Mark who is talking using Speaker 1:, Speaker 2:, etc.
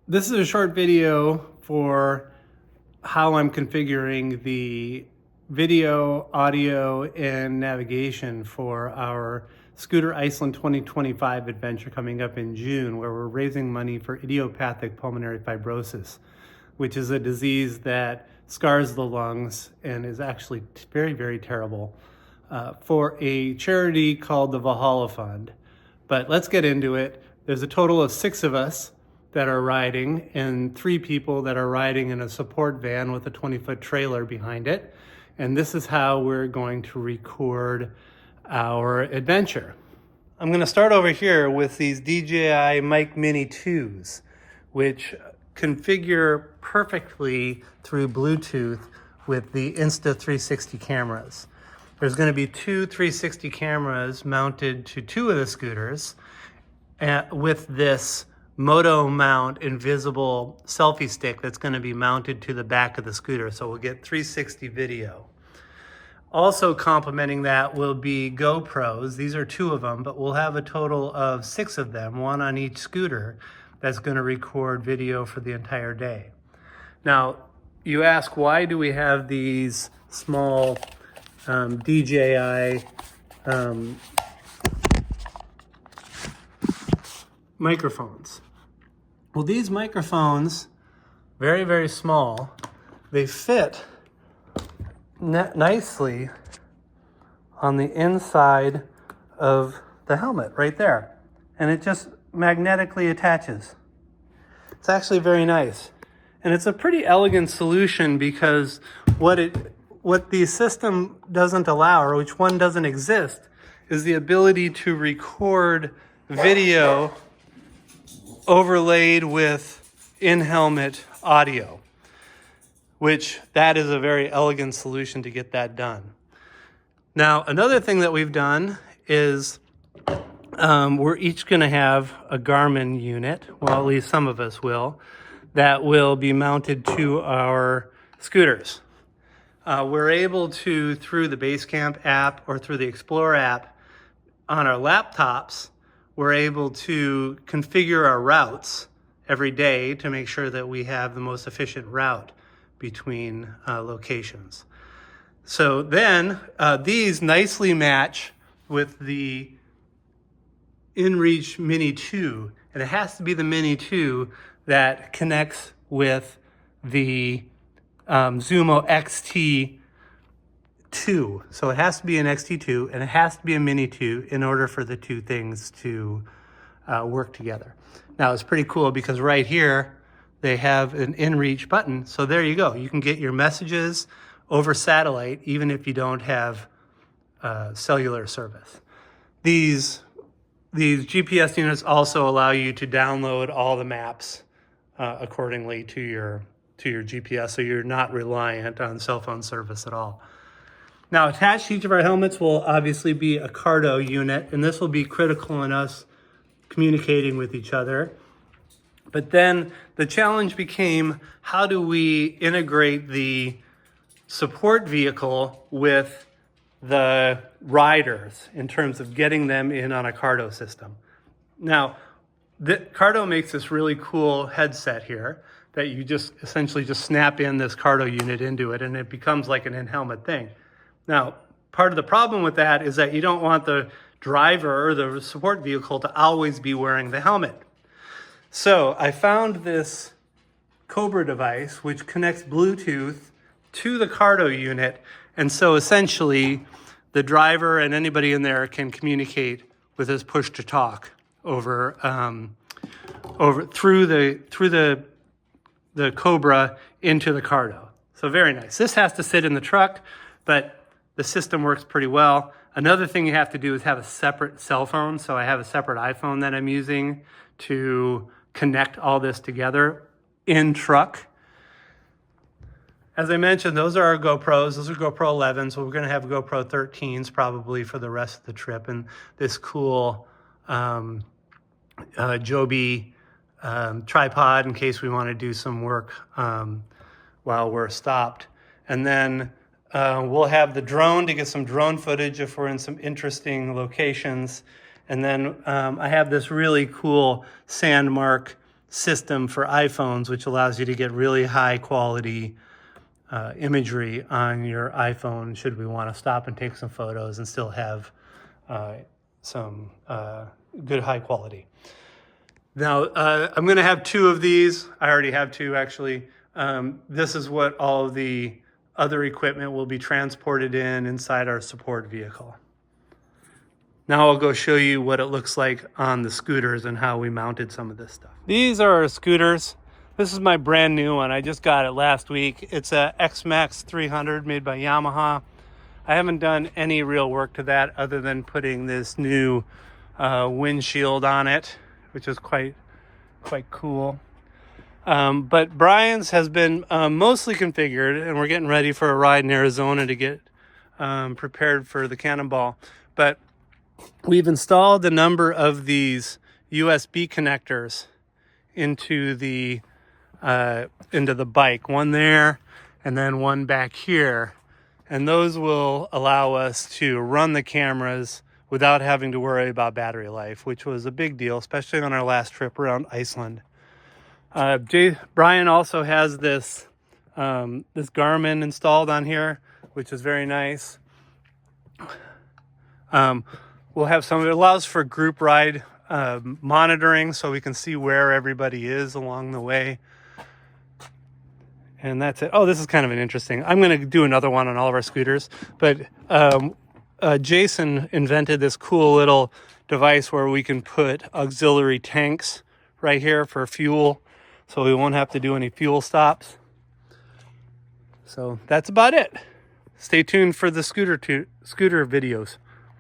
Speaker 1: This is a short video for how I'm configuring the video, audio, and navigation for our Scooter Iceland 2025 adventure coming up in June, where we're raising money for idiopathic pulmonary fibrosis, which is a disease that scars the lungs and is actually very, very terrible, for a charity called the Valhalla Fund. But let's get into it. There's a total of 6 of us that are riding and 3 people that are riding in a support van with a 20-foot trailer behind it. And this is how we're going to record our adventure. I'm going to start over here with these DJI Mic Mini 2s, which configure perfectly through Bluetooth with the Insta360 cameras. There's going to be 2 360 cameras mounted to 2 of the scooters with this Moto mount invisible selfie stick that's going to be mounted to the back of the scooter, so we'll get 360 video. Also complementing that will be GoPros. These are 2 of them, but we'll have a total of 6 of them, 1 on each scooter, that's going to record video for the entire day. Now, you ask, why do we have these small DJI microphones? Well, these microphones, very, very small, they fit nicely on the inside of the helmet right there. And it just magnetically attaches. It's actually very nice. And it's a pretty elegant solution because what the system doesn't allow, or which one doesn't exist, is the ability to record video overlaid with in-helmet audio, which that is a very elegant solution to get that done. Now, another thing that we've done is we're each going to have a Garmin unit, well, at least some of us will, that will be mounted to our scooters. We're able to, through the Basecamp app or through the Explorer app on our laptops, we're able to configure our routes every day to make sure that we have the most efficient route between locations. So then these nicely match with the InReach Mini 2, and it has to be the Mini 2 that connects with the Zumo XT2. So it has to be an XT2 and it has to be a Mini 2 in order for the 2 things to work together. Now it's pretty cool because right here they have an InReach button. So there you go. You can get your messages over satellite even if you don't have cellular service. These GPS units also allow you to download all the maps accordingly to your GPS, so you're not reliant on cell phone service at all. Now, attached to each of our helmets will obviously be a Cardo unit, and this will be critical in us communicating with each other. But then the challenge became, how do we integrate the support vehicle with the riders in terms of getting them in on a Cardo system? Now, Cardo makes this really cool headset here that you just essentially just snap in this Cardo unit into it, and it becomes like an in-helmet thing. Now, part of the problem with that is that you don't want the driver or the support vehicle to always be wearing the helmet. So I found this Cobra device which connects Bluetooth to the Cardo unit, and so essentially the driver and anybody in there can communicate with this push-to-talk over through the Cobra into the Cardo. So very nice. This has to sit in the truck, but the system works pretty well. Another thing you have to do is have a separate cell phone. So I have a separate iPhone that I'm using to connect all this together in truck. As I mentioned, those are our GoPros. Those are GoPro 11s. So we're going to have GoPro 13s probably for the rest of the trip. And this cool Joby tripod in case we want to do some work while we're stopped. And then we'll have the drone to get some drone footage if we're in some interesting locations. And then I have this really cool Sandmark system for iPhones, which allows you to get really high quality imagery on your iPhone should we want to stop and take some photos and still have some good high quality. Now, I'm going to have 2 of these. I already have 2, actually. This is what all of the other equipment will be transported inside our support vehicle. Now I'll go show you what it looks like on the scooters and how we mounted some of this stuff. These are our scooters. This is my brand new one. I just got it last week. It's a X-Max 300 made by Yamaha. I haven't done any real work to that other than putting this new windshield on it, which is quite cool. But Brian's has been mostly configured, and we're getting ready for a ride in Arizona to get prepared for the Cannonball. But we've installed a number of these USB connectors into the bike. One there, and then one back here. And those will allow us to run the cameras without having to worry about battery life, which was a big deal, especially on our last trip around Iceland. Brian also has this Garmin installed on here, which is very nice. We'll have some. It allows for group ride monitoring, so we can see where everybody is along the way. And that's it. Oh, this is kind of an interesting. I'm going to do another one on all of our scooters, but Jason invented this cool little device where we can put auxiliary tanks right here for fuel, so we won't have to do any fuel stops. So that's about it. Stay tuned for the scooter videos.